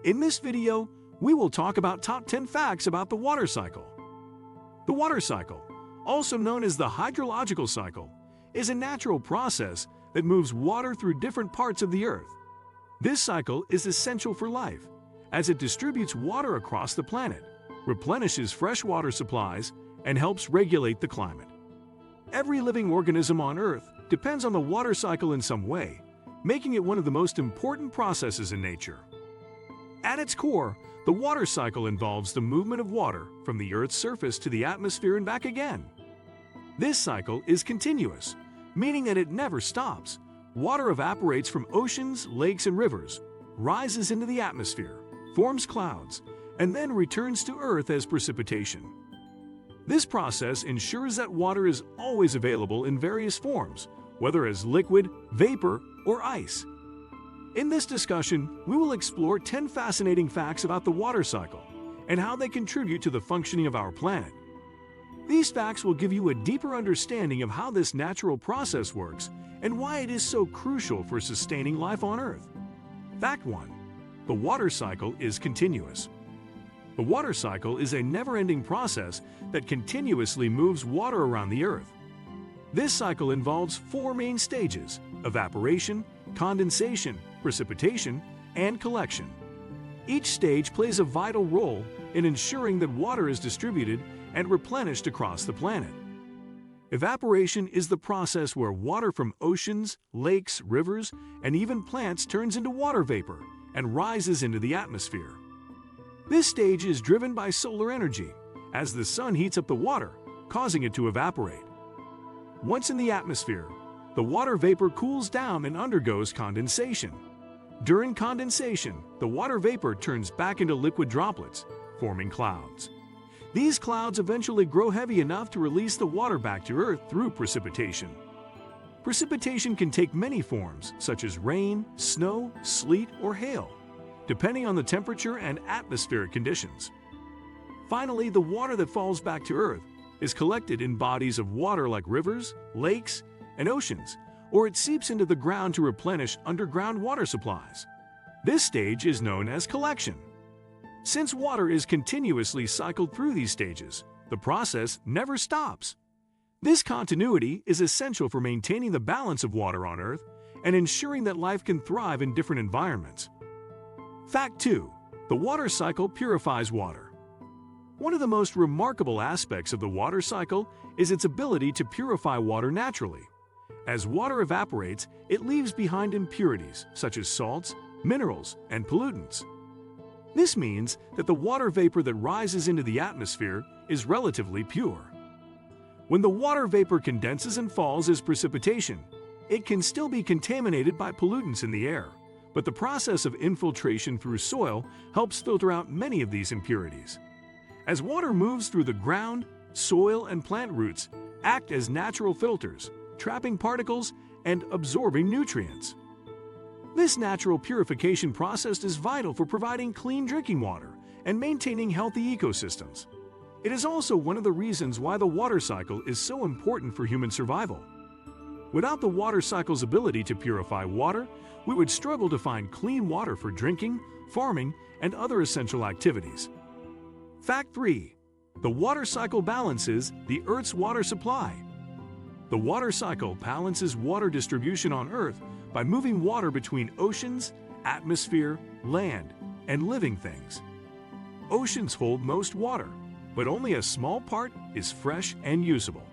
In this video, we will talk about top 10 facts about the water cycle. The water cycle, also known as the hydrological cycle, is a natural process that moves water through different parts of the earth. This cycle is essential for life, as it distributes water across the planet, replenishes freshwater supplies, and helps regulate the climate. Every living organism on Earth depends on the water cycle in some way, making it one of the most important processes in nature. At its core, the water cycle involves the movement of water from the Earth's surface to the atmosphere and back again. This cycle is continuous, meaning that it never stops. Water evaporates from oceans, lakes, and rivers, rises into the atmosphere, forms clouds, and then returns to Earth as precipitation. This process ensures that water is always available in various forms, whether as liquid, vapor, or ice. In this discussion, we will explore 10 fascinating facts about the water cycle and how they contribute to the functioning of our planet. These facts will give you a deeper understanding of how this natural process works and why it is so crucial for sustaining life on Earth. Fact 1. The water cycle is continuous. The water cycle is a never-ending process that continuously moves water around the Earth. This cycle involves 4 main stages: evaporation, condensation, precipitation, and collection. Each stage plays a vital role in ensuring that water is distributed and replenished across the planet. Evaporation is the process where water from oceans, lakes, rivers, and even plants turns into water vapor and rises into the atmosphere. This stage is driven by solar energy, as the sun heats up the water, causing it to evaporate. Once in the atmosphere, the water vapor cools down and undergoes condensation. During condensation, the water vapor turns back into liquid droplets, forming clouds. These clouds eventually grow heavy enough to release the water back to Earth through precipitation. Precipitation can take many forms, such as rain, snow, sleet, or hail, depending on the temperature and atmospheric conditions. Finally, the water that falls back to Earth is collected in bodies of water like rivers, lakes, and oceans, or it seeps into the ground to replenish underground water supplies. This stage is known as collection. Since water is continuously cycled through these stages, the process never stops. This continuity is essential for maintaining the balance of water on Earth and ensuring that life can thrive in different environments. Fact 2. The water cycle purifies water. One of the most remarkable aspects of the water cycle is its ability to purify water naturally. As water evaporates, it leaves behind impurities such as salts, minerals, and pollutants. This means that the water vapor that rises into the atmosphere is relatively pure. When the water vapor condenses and falls as precipitation, it can still be contaminated by pollutants in the air, but the process of infiltration through soil helps filter out many of these impurities. As water moves through the ground, soil and plant roots act as natural filters, trapping particles and absorbing nutrients. This natural purification process is vital for providing clean drinking water and maintaining healthy ecosystems. It is also one of the reasons why the water cycle is so important for human survival. Without the water cycle's ability to purify water, we would struggle to find clean water for drinking, farming, and other essential activities. Fact 3. The water cycle balances the Earth's water supply. The water cycle balances water distribution on Earth by moving water between oceans, atmosphere, land, and living things. Oceans hold most water, but only a small part is fresh and usable.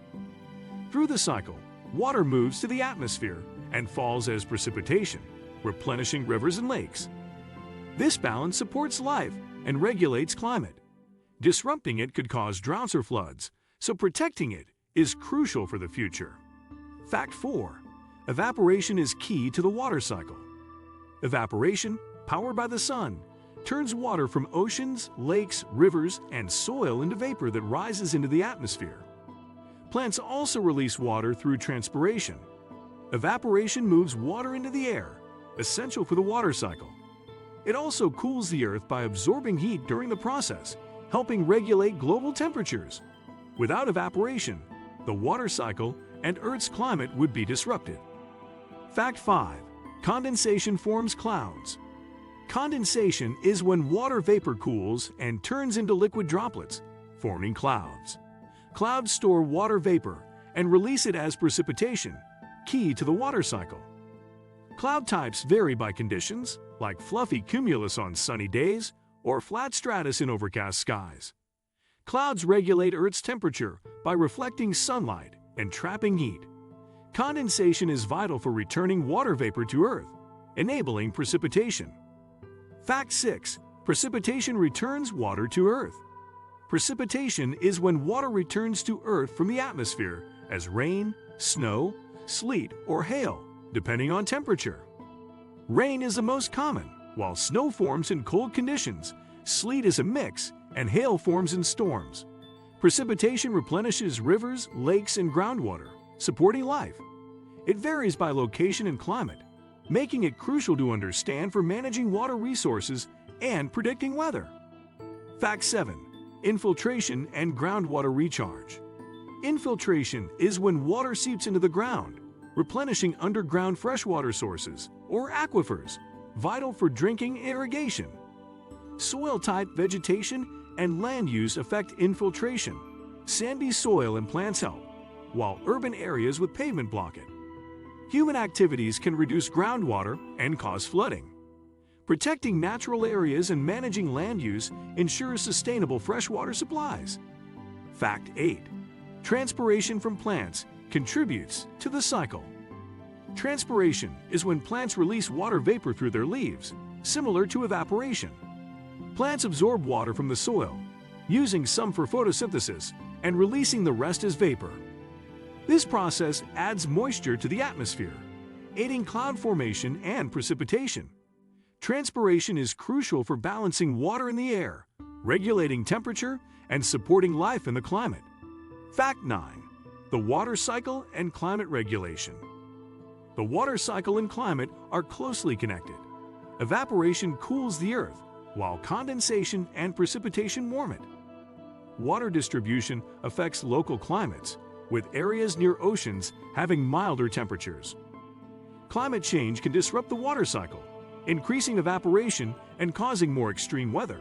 Through the cycle, water moves to the atmosphere and falls as precipitation, replenishing rivers and lakes. This balance supports life and regulates climate. Disrupting it could cause droughts or floods, so protecting it is crucial for the future. Fact 4. Evaporation is key to the water cycle. Evaporation, powered by the sun, turns water from oceans, lakes, rivers, and soil into vapor that rises into the atmosphere. Plants also release water through transpiration. Evaporation moves water into the air, essential for the water cycle. It also cools the Earth by absorbing heat during the process, helping regulate global temperatures. Without evaporation, the water cycle and Earth's climate would be disrupted. Fact 5. Condensation forms clouds. Condensation is when water vapor cools and turns into liquid droplets, forming clouds. Clouds store water vapor and release it as precipitation, key to the water cycle. Cloud types vary by conditions, like fluffy cumulus on sunny days or flat stratus in overcast skies. Clouds regulate Earth's temperature by reflecting sunlight and trapping heat. Condensation is vital for returning water vapor to Earth, enabling precipitation. Fact 6. Precipitation returns water to Earth. Precipitation is when water returns to Earth from the atmosphere as rain, snow, sleet, or hail, depending on temperature. Rain is the most common, while snow forms in cold conditions, sleet is a mix, and hail forms in storms. Precipitation replenishes rivers, lakes, and groundwater, supporting life. It varies by location and climate, making it crucial to understand for managing water resources and predicting weather. Fact 7. Infiltration and groundwater recharge. Infiltration is when water seeps into the ground, replenishing underground freshwater sources or aquifers, vital for drinking and irrigation. Soil type, vegetation, and land use affect infiltration. Sandy soil and plants help, while urban areas with pavement block it. Human activities can reduce groundwater and cause flooding. Protecting natural areas and managing land use ensures sustainable freshwater supplies. Fact 8. Transpiration from plants contributes to the cycle. Transpiration is when plants release water vapor through their leaves, similar to evaporation. Plants absorb water from the soil, using some for photosynthesis and releasing the rest as vapor. This process adds moisture to the atmosphere, aiding cloud formation and precipitation. Transpiration is crucial for balancing water in the air, regulating temperature, and supporting life in the climate. Fact 9. The water cycle and climate regulation. The water cycle and climate are closely connected. Evaporation cools the Earth, while condensation and precipitation warm it. Water distribution affects local climates, with areas near oceans having milder temperatures. Climate change can disrupt the water cycle, increasing evaporation and causing more extreme weather.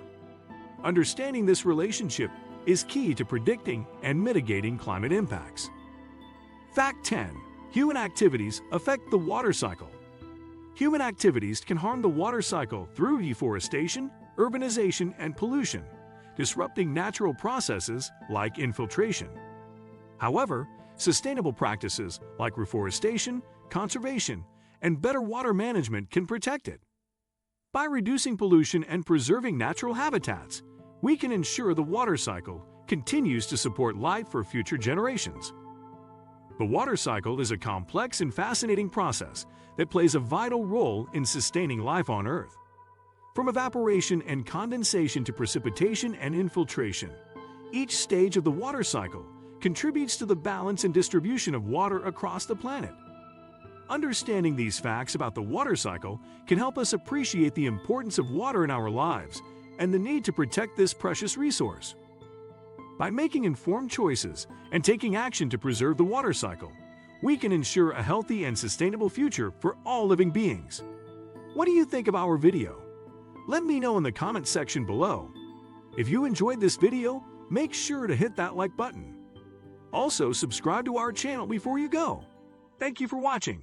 Understanding this relationship is key to predicting and mitigating climate impacts. Fact 10. Human activities affect the water cycle. Human activities can harm the water cycle through deforestation, urbanization, and pollution, disrupting natural processes like infiltration. However, sustainable practices like reforestation, conservation, and better water management can protect it. By reducing pollution and preserving natural habitats, we can ensure the water cycle continues to support life for future generations. The water cycle is a complex and fascinating process that plays a vital role in sustaining life on Earth. From evaporation and condensation to precipitation and infiltration, each stage of the water cycle contributes to the balance and distribution of water across the planet. Understanding these facts about the water cycle can help us appreciate the importance of water in our lives and the need to protect this precious resource. By making informed choices and taking action to preserve the water cycle, we can ensure a healthy and sustainable future for all living beings. What do you think of our video? Let me know in the comment section below. If you enjoyed this video, make sure to hit that like button. Also, subscribe to our channel before you go. Thank you for watching.